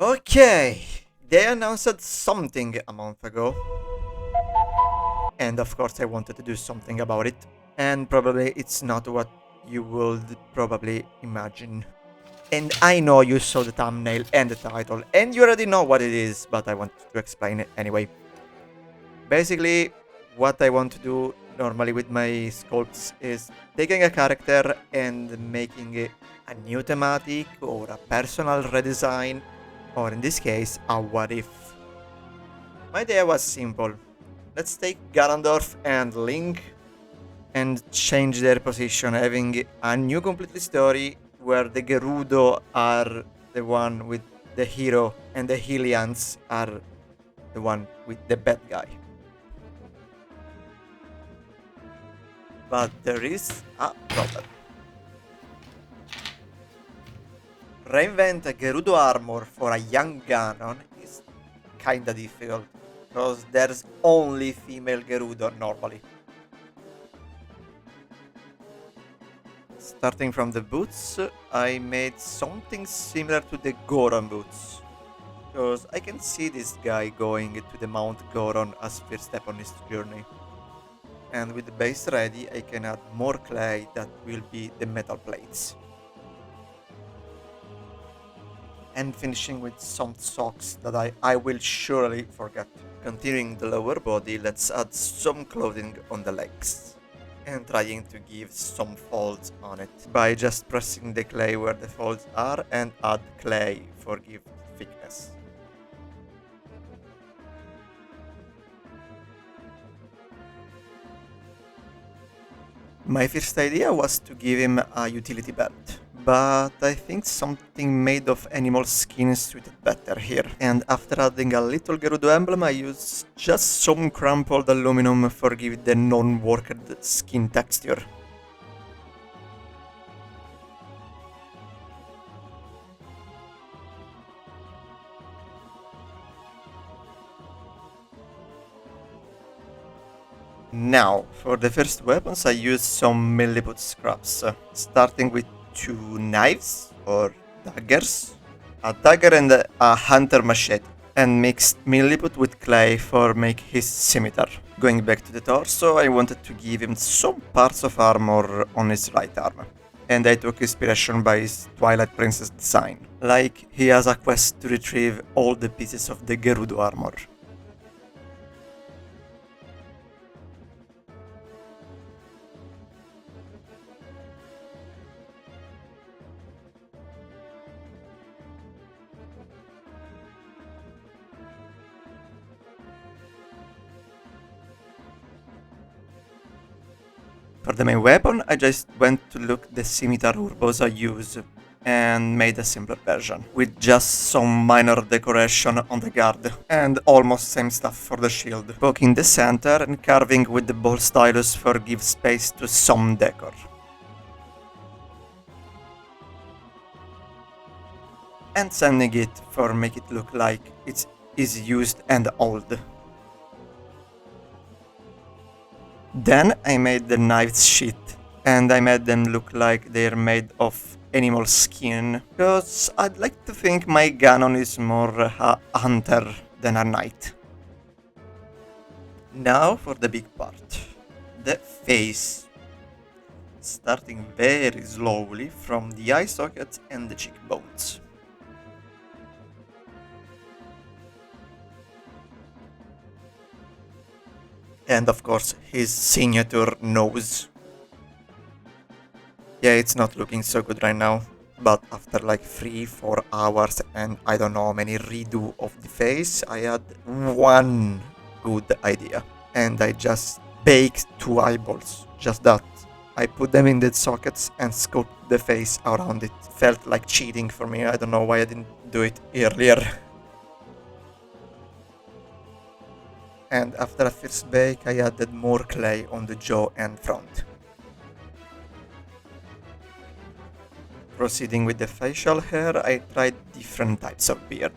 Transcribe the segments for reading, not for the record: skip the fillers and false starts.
Okay, they announced something a month ago. And of course I wanted to do something about it. And probably it's not what you would probably imagine. And I know you saw the thumbnail and the title, and you already know what it is, but I want to explain it anyway. Basically, what I want to do normally with my sculpts is taking a character and making it a new thematic or a personal redesign, or in this case, a what if. My idea was simple. Let's take Ganondorf and Link and change their position, having a new completely story where the Gerudo are the one with the hero and the Hylians are the one with the bad guy. But there is a problem. Reinvent a Gerudo armor for a young Ganon is kinda difficult, because there's only female Gerudo normally. Starting from the boots, I made something similar to the Goron boots. Because I can see this guy going to the Mount Goron as first step on his journey. And with the base ready, I can add more clay that will be the metal plates. And finishing with some socks that I will surely forget. Continuing the lower body, let's add some clothing on the legs. And trying to give some folds on it by just pressing the clay where the folds are and add clay for give thickness. My first idea was to give him a utility belt, but I think something made of animal skin suited better here. And after adding a little Gerudo emblem, I used just some crumpled aluminum for giving the non-worked skin texture. Now, for the first weapons, I used some milliput scraps, starting with 2 knives or daggers, a dagger and a hunter machete, and mixed milliput with clay for make his scimitar. Going back to the torso, I wanted to give him some parts of armor on his right arm, and I took inspiration by his Twilight Princess design, like he has a quest to retrieve all the pieces of the Gerudo armor. For the main weapon, I just went to look the scimitar Urbosa use and made a simpler version, with just some minor decoration on the guard, and almost same stuff for the shield, poking the center and carving with the ball stylus for give space to some decor. And sanding it for make it look like it is used and old. Then I made the knives sheet, and I made them look like they're made of animal skin, because I'd like to think my Ganon is more a hunter than a knight. Now for the big part, the face. Starting very slowly from the eye sockets and the cheekbones. And of course, his signature nose. Yeah, it's not looking so good right now, but after like 3-4 hours and I don't know how many redo of the face, I had one good idea. And I just baked 2 eyeballs, just that. I put them in the sockets and sculpted the face around it. Felt like cheating for me, I don't know why I didn't do it earlier. And after a first bake, I added more clay on the jaw and front. Proceeding with the facial hair, I tried different types of beard.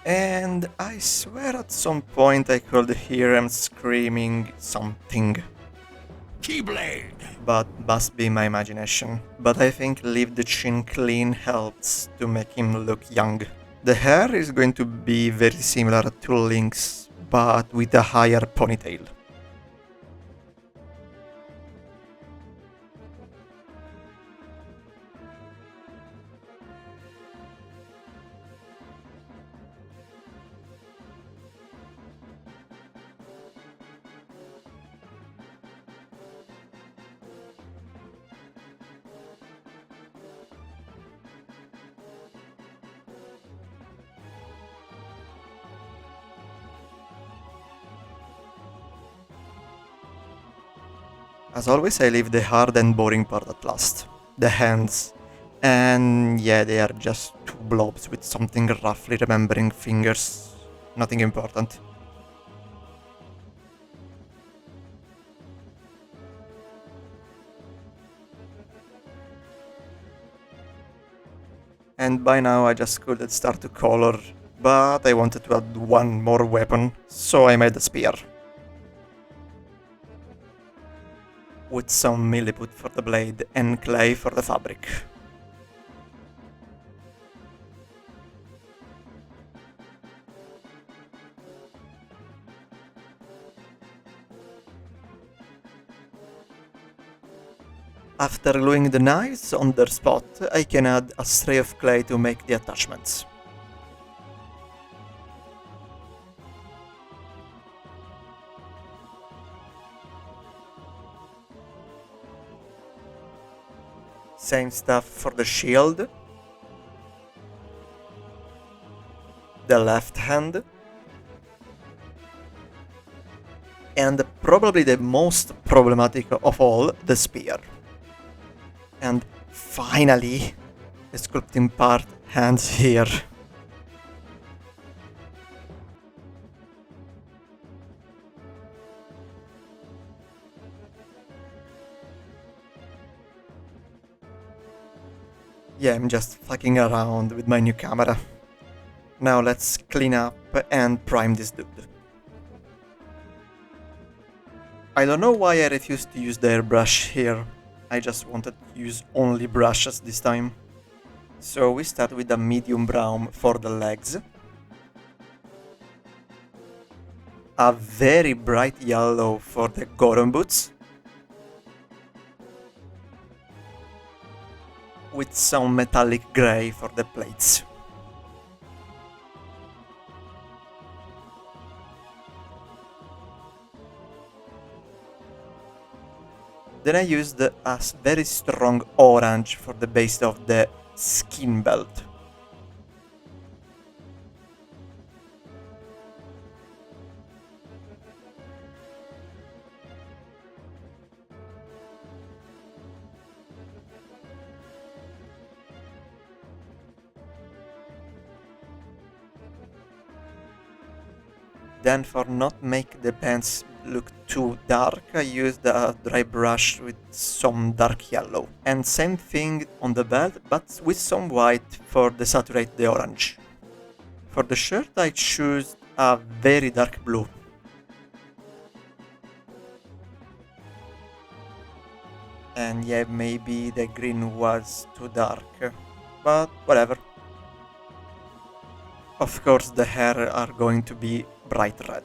And I swear at some point I could hear him screaming something. Keyblade! But must be my imagination. But I think leave the chin clean helps to make him look young. The hair is going to be very similar to Link's, but with a higher ponytail. As always, I leave the hard and boring part at last. The hands. And yeah, they are just two blobs with something roughly remembering fingers. Nothing important. And by now I just couldn't start to color, but I wanted to add one more weapon, so I made a spear. With some milliput for the blade and clay for the fabric. After gluing the knives on their spot, I can add a stray of clay to make the attachments. Same stuff for the shield, the left hand, and probably the most problematic of all, the spear. And finally, the sculpting part ends here. Yeah, I'm just fucking around with my new camera. Now let's clean up and prime this dude. I don't know why I refused to use the airbrush here. I just wanted to use only brushes this time. So we start with a medium brown for the legs. A very bright yellow for the Goron boots. With some metallic grey for the plates. Then I used a very strong orange for the base of the skin belt. Then for not make the pants look too dark, I used a dry brush with some dark yellow. And same thing on the belt, but with some white for desaturate the orange. For the shirt I choose a very dark blue. And yeah, maybe the green was too dark, but whatever. Of course the hair are going to be bright red.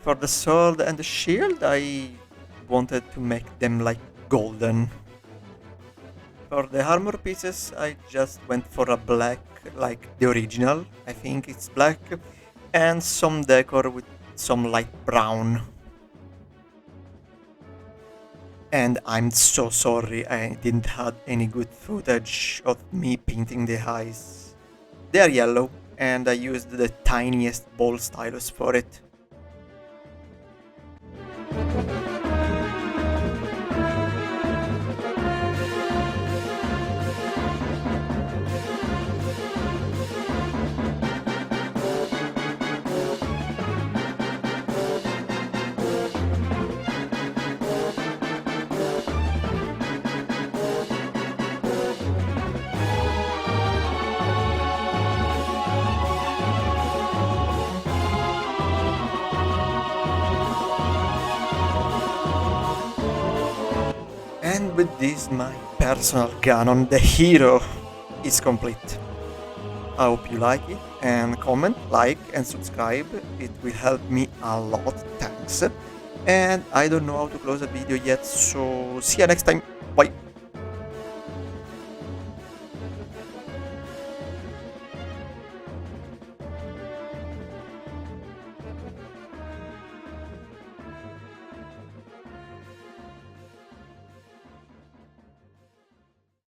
For the sword and the shield, I wanted to make them like golden. For the armor pieces, I just went for a black, like the original, I think it's black, and some decor with some light brown. And I'm so sorry I didn't have any good footage of me painting the eyes. They are yellow, and I used the tiniest ball stylus for it. And with this, my personal Ganon, the hero, is complete. I hope you like it, and comment, like, and subscribe. It will help me a lot, thanks. And I don't know how to close a video yet, so see you next time. Bye.